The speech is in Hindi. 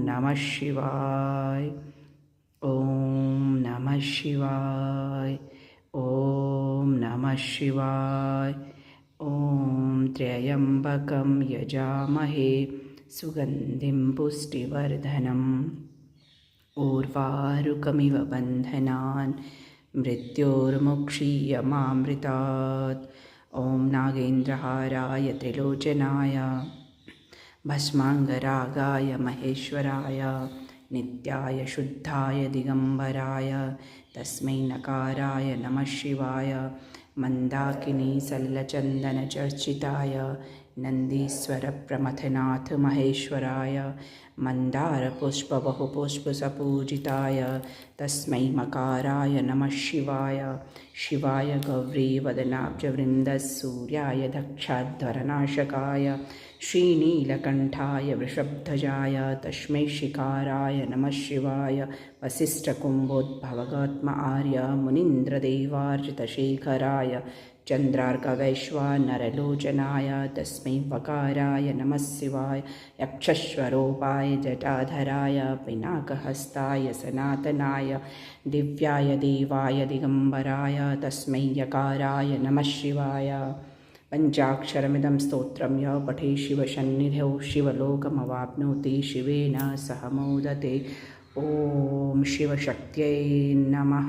नमः शिवाय। ओम नमः शिवाय। ओम नमः शिवाय। ओम त्र्यंबकं यजामहे सुगंधिं पुष्टिवर्धनम् उर्वारुकमिव बन्धनान् मृत्योर्मुक्षीयमामृतात्। ओम नागेन्द्रहाराय त्रिलोचनाय भस्मांगरागाय महेश्वराय नित्याय शुद्धाय दिगंबराय तस्मै नकाराय नमः शिवाय। मंदाकिनी सल्लचंदन चर्चिताय नंदीश्वर प्रमथनाथ महेश्वराय मंदार पुष्प बहुपुष्प सपूजिताय तस्मै मकाराय नमः शिवाय। शिवाय गौरी वदनाब्जवृंद सूर्याय दक्षाध्वरनाशकाय श्रीनीलकंठाय वृषभध्वजाय तस्मै शिकाराय नमः शिवाय। वसिष्ठकुम्भोद्भवगात्म आर्य मुनीन्द्रदेवार्चितशेखराय चन्द्रार्कवैश्वानरलोचनाय तस्मै वकाराय नमः शिवाय। यक्षस्वरूपाय जटाधराय पिनाकहस्ताय सनातनाय दिव्याय देवाय दिगंबराय तस्मै यकाराय नमः शिवाय। पंचाक्षरमिदं स्तोत्रं यः पठे शिवसन्निधौ शिवलोकमवाप्नोति शिवेन सह मोदते। ॐ शिवशक्त्यै नमः।